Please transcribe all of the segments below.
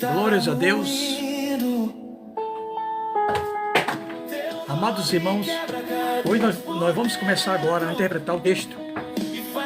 Glórias a Deus. Amados irmãos, hoje nós vamos começar agora a interpretar o texto,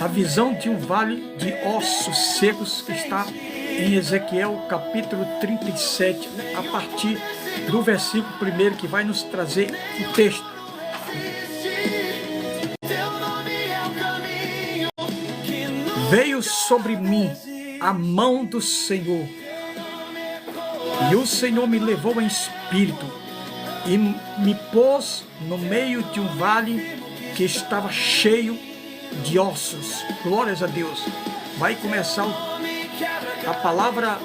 a visão de um vale de ossos secos, que está em Ezequiel capítulo 37, a partir do versículo 1, que vai nos trazer o texto. Veio sobre mim a mão do Senhor, e o Senhor me levou em espírito e me pôs no meio de um vale que estava cheio de ossos. Glórias a Deus. Vai começar a palavra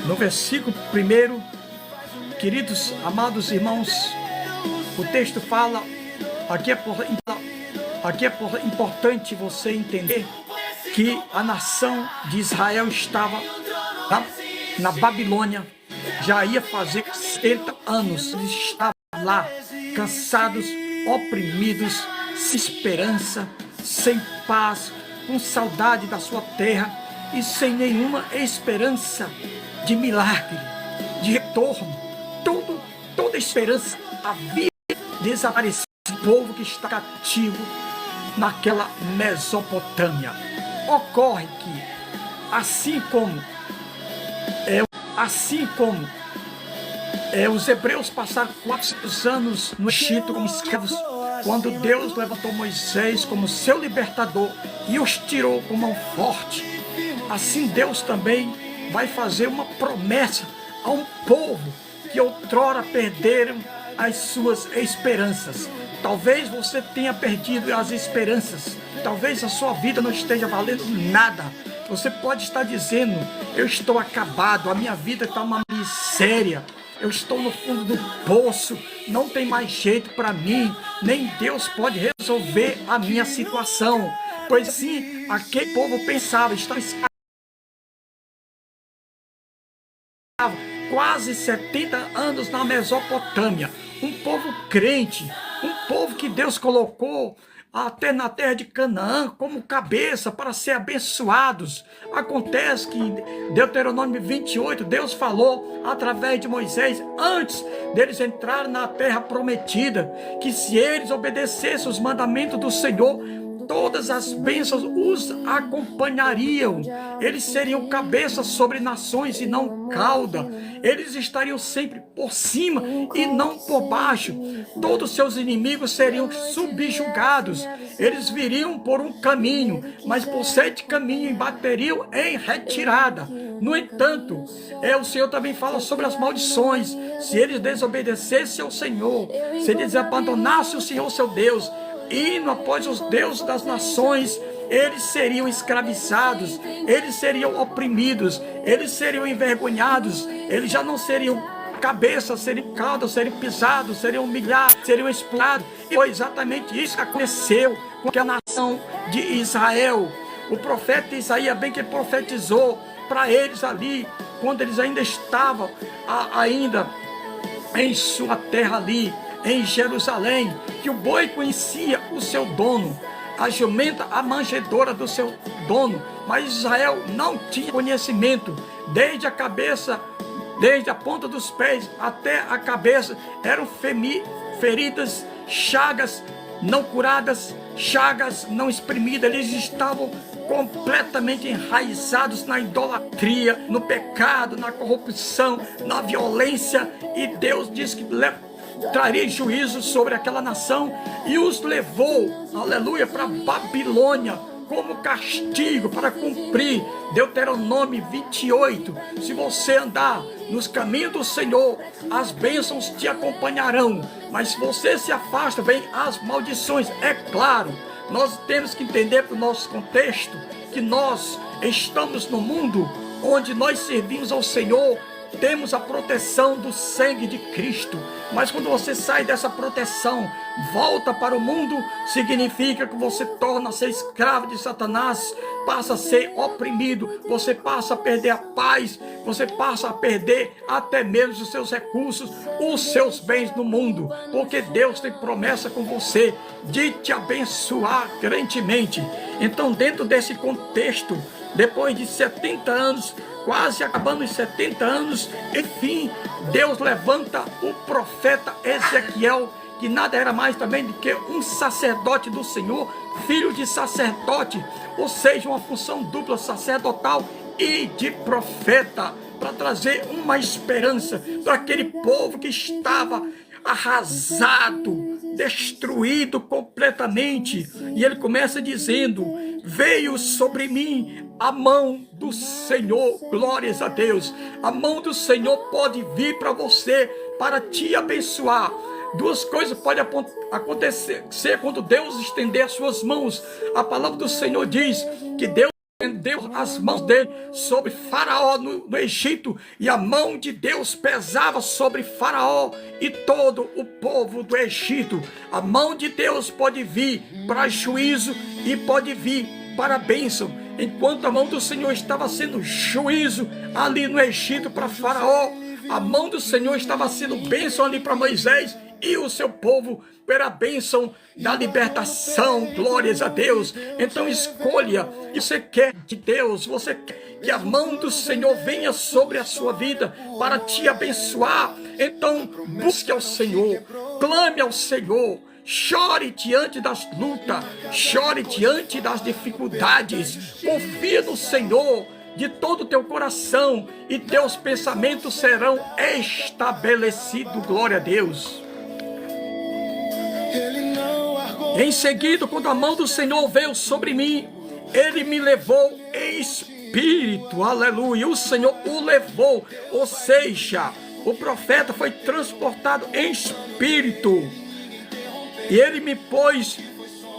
no versículo 1. Queridos, amados irmãos, o texto fala, aqui é importante você entender que a nação de Israel estava na Babilônia, já ia fazer 70 anos, eles estavam lá, cansados, oprimidos, sem esperança, sem paz, com saudade da sua terra e sem nenhuma esperança de milagre, de retorno. Toda esperança havia desaparecido. O povo que está cativo naquela Mesopotâmia. Ocorre que, assim como os hebreus passaram 400 anos no Egito como escravos, quando Deus levantou Moisés como seu libertador e os tirou com mão forte, assim Deus também vai fazer uma promessa a um povo que outrora perderam as suas esperanças. Talvez você tenha perdido as esperanças, talvez a sua vida não esteja valendo nada. Você pode estar dizendo: eu estou acabado, a minha vida está uma miséria, eu estou no fundo do poço, não tem mais jeito para mim, nem Deus pode resolver a minha situação. Pois sim, aquele povo pensava, estava escravo quase 70 anos na Mesopotâmia, um povo crente, um povo que Deus colocou até na terra de Canaã como cabeça para ser abençoados. Acontece que em Deuteronômio 28, Deus falou através de Moisés, antes deles entrarem na terra prometida, que se eles obedecessem os mandamentos do Senhor, todas as bênçãos os acompanhariam. Eles seriam cabeça sobre nações e não cauda. Eles estariam sempre por cima e não por baixo. Todos seus inimigos seriam subjugados. Eles viriam por um caminho, mas por 7 caminhos bateriam em retirada. No entanto, o Senhor também fala sobre as maldições. Se eles desobedecessem ao Senhor, se eles abandonassem o Senhor seu Deus, indo após os deuses das nações, eles seriam escravizados, eles seriam oprimidos, eles seriam envergonhados, eles já não seriam cabeça, seriam cauda, seriam pisados, seriam humilhados, seriam explorados. E foi exatamente isso que aconteceu com a nação de Israel. O profeta Isaías bem que profetizou para eles ali, quando eles ainda estavam em sua terra ali, em Jerusalém, que o boi conhecia o seu dono, a jumenta a manjedora do seu dono, mas Israel não tinha conhecimento. Desde a cabeça, desde a ponta dos pés até a cabeça, eram feridas, chagas não curadas, chagas não exprimidas. Eles estavam completamente enraizados na idolatria, no pecado, na corrupção, na violência, e Deus disse que traria juízo sobre aquela nação e os levou, aleluia, para Babilônia como castigo para cumprir Deuteronômio 28. Se você andar nos caminhos do Senhor, as bênçãos te acompanharão, mas se você se afasta, vem as maldições. É claro, nós temos que entender para o nosso contexto que nós estamos no mundo onde nós servimos ao Senhor, temos a proteção do sangue de Cristo, mas quando você sai dessa proteção, volta para o mundo, significa que você torna a ser escravo de Satanás, passa a ser oprimido, você passa a perder a paz, você passa a perder até mesmo os seus recursos, os seus bens no mundo, porque Deus tem promessa com você de te abençoar grandemente. Então, dentro desse contexto, Depois de 70 anos, quase acabando os 70 anos, enfim, Deus levanta o profeta Ezequiel, que nada era mais também do que um sacerdote do Senhor, filho de sacerdote, ou seja, uma função dupla, sacerdotal e de profeta, para trazer uma esperança para aquele povo que estava arrasado, destruído completamente. E ele começa dizendo: veio sobre mim a mão do Senhor. Glórias a Deus. A mão do Senhor pode vir para você, para te abençoar. Duas coisas podem acontecer quando Deus estender as suas mãos. A palavra do Senhor diz que Deus estendeu as mãos dele sobre Faraó no Egito, e a mão de Deus pesava sobre Faraó e todo o povo do Egito. A mão de Deus pode vir para juízo e pode vir para bênção. Enquanto a mão do Senhor estava sendo juízo ali no Egito para Faraó, a mão do Senhor estava sendo bênção ali para Moisés e o seu povo pela bênção da libertação. Glórias a Deus. Então escolha, você quer de Deus, você quer que a mão do Senhor venha sobre a sua vida para te abençoar. Então busque ao Senhor, clame ao Senhor, chore diante das lutas, chore diante das dificuldades, confia no Senhor de todo o teu coração e teus pensamentos serão estabelecidos. Glória a Deus. Em seguida, quando a mão do Senhor veio sobre mim, ele me levou em espírito, aleluia, o Senhor o levou, ou seja, o profeta foi transportado em espírito, e ele me pôs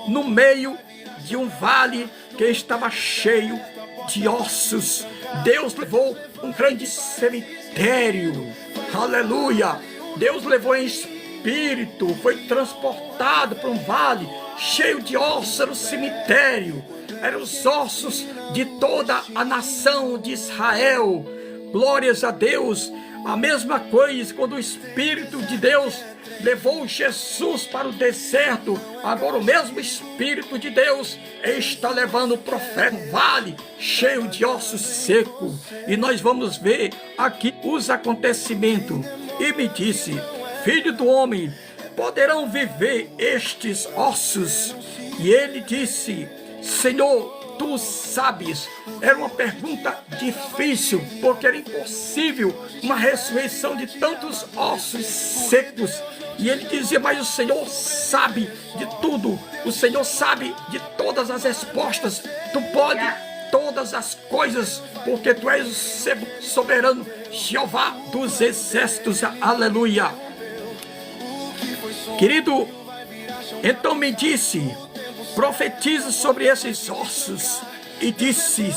no meio de um vale que estava cheio de ossos. Deus levou um grande cemitério, aleluia, Deus levou em espírito, foi transportado para um vale cheio de ossos. Era o cemitério, eram os ossos de toda a nação de Israel. Glórias a Deus. A mesma coisa quando o Espírito de Deus levou Jesus para o deserto, agora o mesmo Espírito de Deus está levando o profeta no vale cheio de ossos secos. E nós vamos ver aqui os acontecimentos. E me disse: filho do homem, poderão viver estes ossos? E ele disse: Senhor, tu sabes. Era uma pergunta difícil, porque era impossível uma ressurreição de tantos ossos secos. E ele dizia: mas o Senhor sabe de tudo, o Senhor sabe de todas as respostas, tu pode todas as coisas, porque tu és o soberano Jeová dos exércitos. Aleluia. Querido, então me disse: profetiza sobre esses ossos. E disse: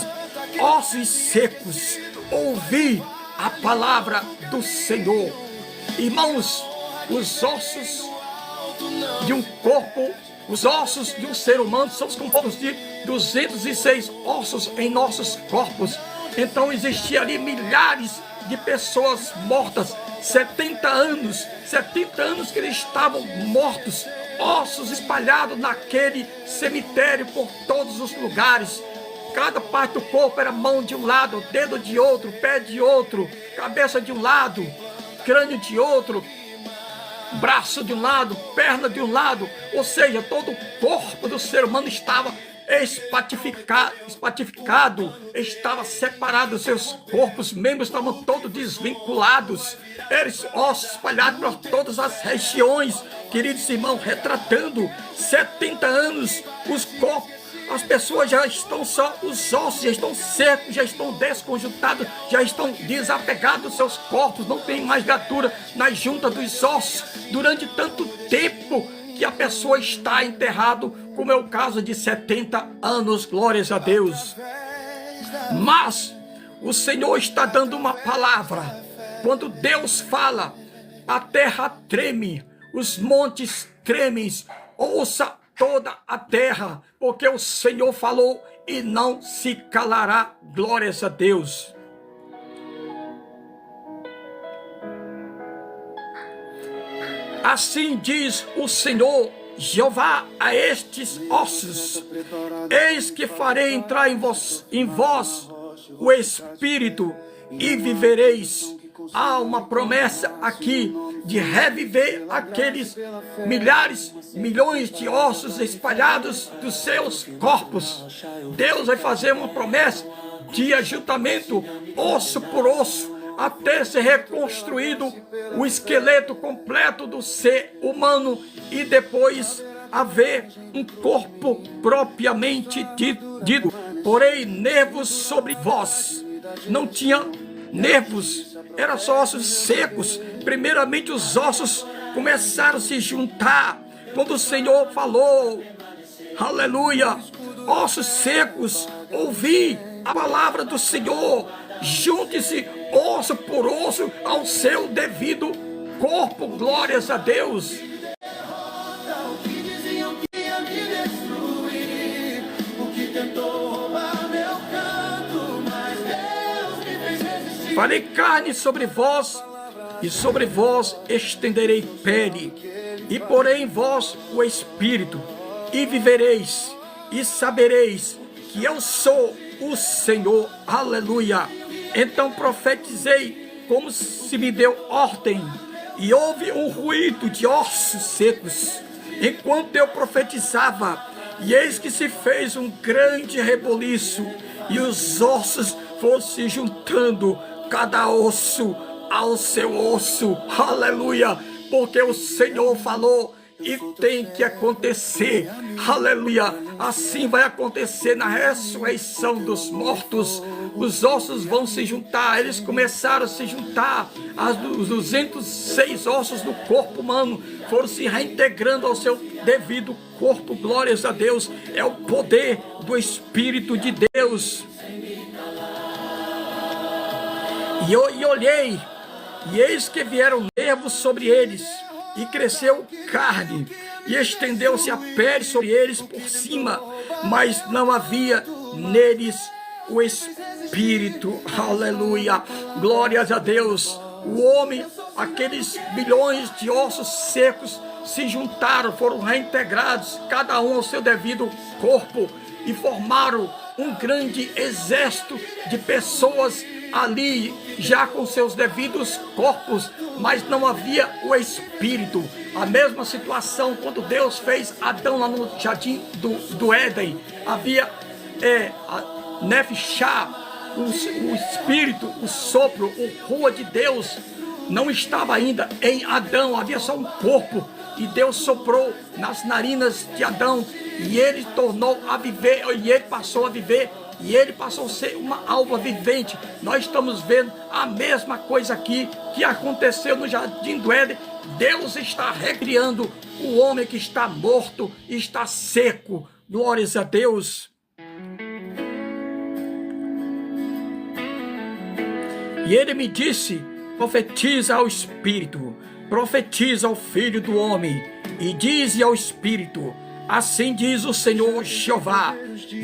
ossos secos, ouvi a palavra do Senhor. Irmãos, os ossos de um corpo, os ossos de um ser humano, somos compostos de 206 ossos em nossos corpos. Então existia ali milhares de pessoas mortas, 70 anos que eles estavam mortos, ossos espalhados naquele cemitério por todos os lugares. Cada parte do corpo era mão de um lado, dedo de outro, pé de outro, cabeça de um lado, crânio de outro, braço de um lado, perna de um lado. Ou seja, todo o corpo do ser humano estava espatificado, estava separado. Seus corpos, membros estavam todos desvinculados. Eram ossos espalhados por todas as regiões. Queridos irmãos, retratando 70 anos, os corpos, as pessoas já estão só, os ossos já estão secos, já estão desconjuntados, já estão desapegados dos seus corpos, não tem mais gordura nas juntas dos ossos, durante tanto tempo que a pessoa está enterrado, como é o caso de 70 anos, glórias a Deus. Mas o Senhor está dando uma palavra. Quando Deus fala, a terra treme, os montes tremem, ouça toda a terra, porque o Senhor falou e não se calará. Glórias a Deus. Assim diz o Senhor Jeová a estes ossos: eis que farei entrar em vós o Espírito e vivereis. Há uma promessa aqui de reviver aqueles milhares, milhões de ossos espalhados dos seus corpos. Deus vai fazer uma promessa de ajuntamento, osso por osso, até ser reconstruído o esqueleto completo do ser humano e depois haver um corpo propriamente dito. Porém, nervos sobre vós. Não tinha nervos, eram só ossos secos. Primeiramente os ossos começaram a se juntar quando o Senhor falou, aleluia, ossos secos, ouvi a palavra do Senhor, junte-se osso por osso ao seu devido corpo. Glórias a Deus. Farei carne sobre vós, e sobre vós estenderei pele, e porei em vós o Espírito, e vivereis, e sabereis que eu sou o Senhor. Aleluia. Então profetizei como se me deu ordem, e houve um ruído de ossos secos, enquanto eu profetizava, e eis que se fez um grande reboliço, e os ossos foram se juntando, cada osso ao seu osso. Aleluia, porque o Senhor falou e tem que acontecer. Aleluia, assim vai acontecer na ressurreição dos mortos. Os ossos vão se juntar. Eles começaram a se juntar. Os 206 ossos do corpo humano foram se reintegrando ao seu devido corpo. Glórias a Deus. É o poder do Espírito de Deus. E olhei, e eis que vieram nervos sobre eles, e cresceu carne, e estendeu-se a pele sobre eles por cima, mas não havia neles o Espírito. Aleluia, glórias a Deus. O homem, aqueles bilhões de ossos secos se juntaram, foram reintegrados, cada um ao seu devido corpo, e formaram um grande exército de pessoas ali, já com seus devidos corpos, mas não havia o Espírito. A mesma situação quando Deus fez Adão lá no jardim do Éden. Havia a Nefshah, o Espírito, o sopro, o Rua de Deus não estava ainda em Adão, havia só um corpo. E Deus soprou nas narinas de Adão, e ele tornou a viver, e ele passou a viver, e ele passou a ser uma alma vivente. Nós estamos vendo a mesma coisa aqui que aconteceu no jardim do Éden. Deus está recriando o homem que está morto e está seco. Glórias a Deus. E ele me disse: profetiza ao Espírito, profetiza ao Filho do Homem, e dize ao Espírito: assim diz o Senhor Jeová,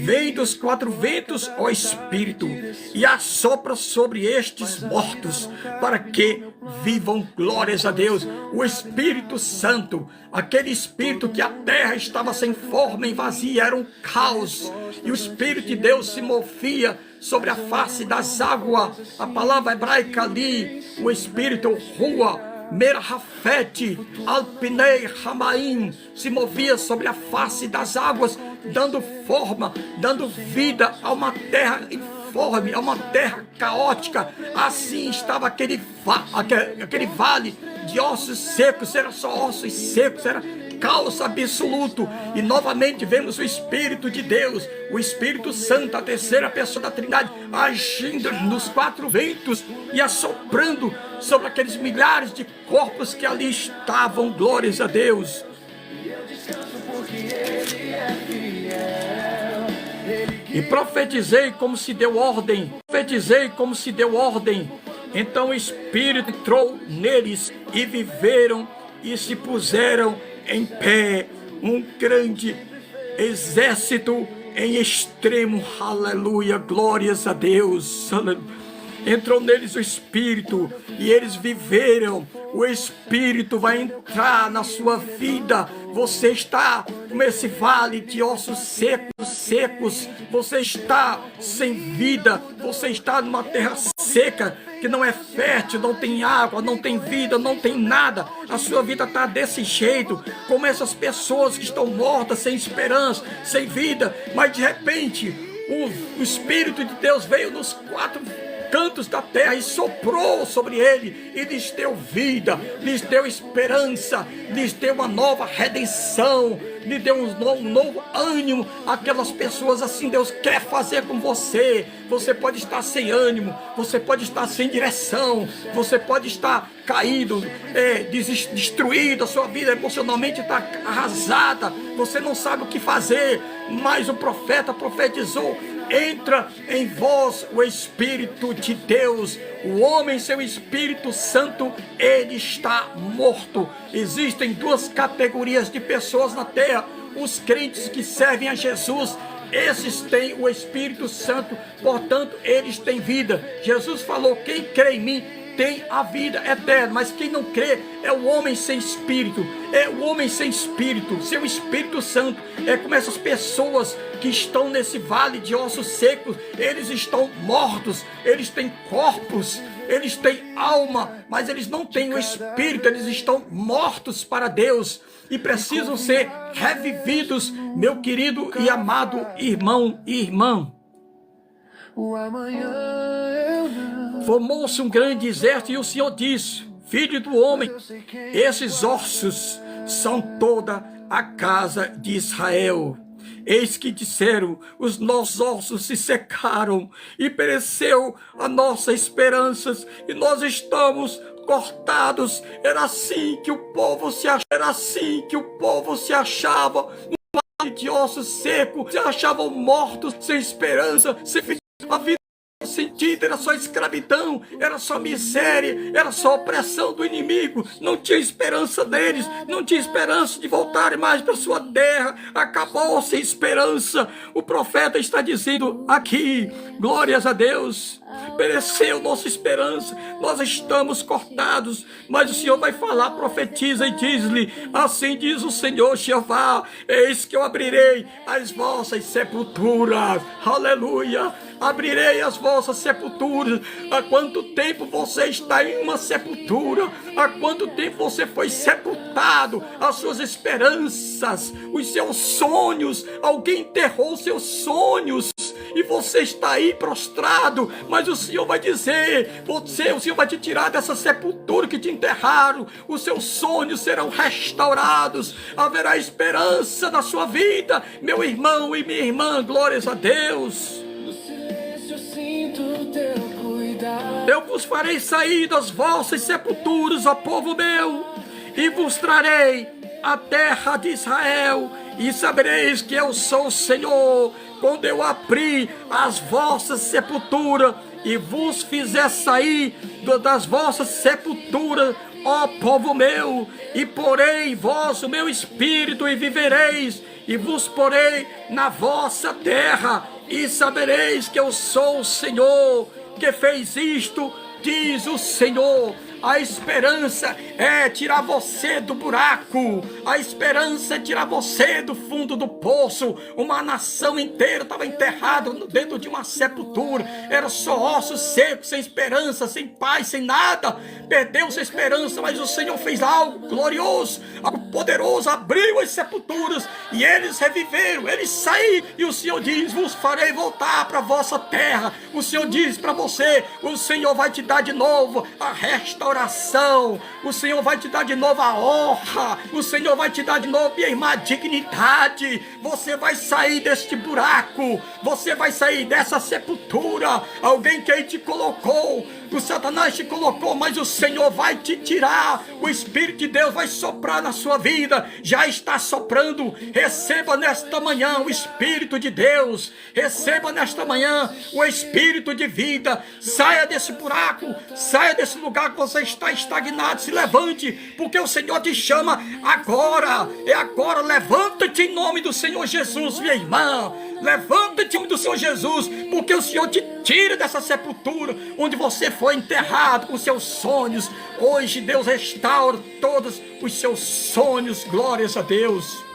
vem dos quatro ventos, ó Espírito, e assopra sobre estes mortos, para que vivam. Glórias a Deus. O Espírito Santo, aquele Espírito que a terra estava sem forma e vazia, era um caos, e o Espírito de Deus se movia sobre a face das águas. A palavra hebraica ali, o Espírito, Rua, Merhafete, Alpinei, Ramaim, se movia sobre a face das águas, dando forma, dando vida a uma terra informe, a uma terra caótica. Assim estava aquele vale de ossos secos. Era só ossos secos, era caos absoluto. E novamente vemos o Espírito de Deus, o Espírito Santo, a terceira pessoa da Trindade, agindo nos quatro ventos e assoprando sobre aqueles milhares de corpos que ali estavam. Glórias a Deus. E profetizei como se deu ordem. Profetizei como se deu ordem. Então o Espírito entrou neles, e viveram e se puseram em pé, um grande exército em extremo. Aleluia, glórias a Deus. Aleluia. Entrou neles o Espírito, e eles viveram o Espírito vai entrar na sua vida. Você está nesse vale de ossos secos. Você está sem vida. Você está numa terra seca, que não é fértil, não tem água, não tem vida, não tem nada. A sua vida está desse jeito, como essas pessoas que estão mortas, sem esperança, sem vida. Mas de repente, o Espírito de Deus veio nos quatro cantos da terra e soprou sobre ele e lhes deu vida, lhes deu esperança, lhes deu uma nova redenção, lhe deu um novo ânimo. Aquelas pessoas assim Deus quer fazer com você. Você pode estar sem ânimo, você pode estar sem direção, você pode estar caído, destruído, a sua vida emocionalmente está arrasada, você não sabe o que fazer, mas o profeta profetizou: entra em vós o Espírito de Deus. O homem sem o Espírito Santo, ele está morto. Existem duas categorias de pessoas na terra: os crentes que servem a Jesus, esses têm o Espírito Santo, portanto eles têm vida. Jesus falou: quem crê em mim tem a vida eterna. Mas quem não crê é o homem sem espírito, é o homem sem espírito, sem o Espírito Santo. É como essas pessoas que estão nesse vale de ossos secos. Eles estão mortos, eles têm corpos, eles têm alma, mas eles não têm o Espírito. Eles estão mortos para Deus e precisam ser revividos, meu querido e amado irmão e irmã. Formou-se um grande exército e o Senhor disse: filho do homem, esses ossos são toda a casa de Israel. Eis que disseram: os nossos ossos se secaram e pereceu a nossa esperança, e nós estamos cortados. Era assim que o povo se achava, no vale de ossos secos. Se achavam mortos, sem esperança, sem a vida sentido, era só escravidão, era só miséria, era só opressão do inimigo. Não tinha esperança deles, não tinha esperança de voltarem mais para sua terra. Acabou sem esperança. O profeta está dizendo aqui: glórias a Deus, pereceu nossa esperança, nós estamos cortados. Mas o Senhor vai falar, profetiza e diz-lhe: assim diz o Senhor Jeová, eis que eu abrirei as vossas sepulturas. Aleluia! Abrirei as vossas sepulturas. Há quanto tempo você está em uma sepultura? Há quanto tempo você foi sepultado? As suas esperanças, os seus sonhos, alguém enterrou os seus sonhos e você está aí prostrado. Mas o Senhor vai dizer: o Senhor vai te tirar dessa sepultura que te enterraram. Os seus sonhos serão restaurados. Haverá esperança na sua vida, meu irmão e minha irmã. Glórias a Deus. Eu vos farei sair das vossas sepulturas, ó povo meu, e vos trarei a terra de Israel, e sabereis que eu sou o Senhor, quando eu abrir as vossas sepulturas e vos fizer sair das vossas sepulturas, ó povo meu, e porei em vós o meu espírito e vivereis, e vos porei na vossa terra, e sabereis que eu sou o Senhor que fez isto, diz o Senhor. A esperança é tirar você do buraco. A esperança é tirar você do fundo do poço. Uma nação inteira estava enterrada dentro de uma sepultura. Era só ossos secos, sem esperança, sem paz, sem nada. Perdeu sua esperança, mas o Senhor fez algo glorioso, algo poderoso. Abriu as sepulturas e eles reviveram, eles saíram. E o Senhor diz: vos farei voltar para a vossa terra. O Senhor diz para você: o Senhor vai te dar de novo a restauração. O Senhor vai te dar de novo a honra. O Senhor vai te dar de novo, minha irmã, a dignidade. Você vai sair deste buraco. Você vai sair dessa sepultura. Alguém que aí te colocou, o Satanás te colocou, mas o Senhor vai te tirar. O Espírito de Deus vai soprar na sua vida. Já está soprando. Receba nesta manhã o Espírito de Deus. Receba nesta manhã o Espírito de vida. Saia desse buraco. Saia desse lugar que você está estagnado. Se levante, porque o Senhor te chama agora. É agora. Levanta-te em nome do Senhor Jesus, minha irmã. Levanta-te em nome do Senhor Jesus, porque o Senhor te tira dessa sepultura onde você foi enterrado com seus sonhos. Hoje Deus restaura todos os seus sonhos. Glórias a Deus.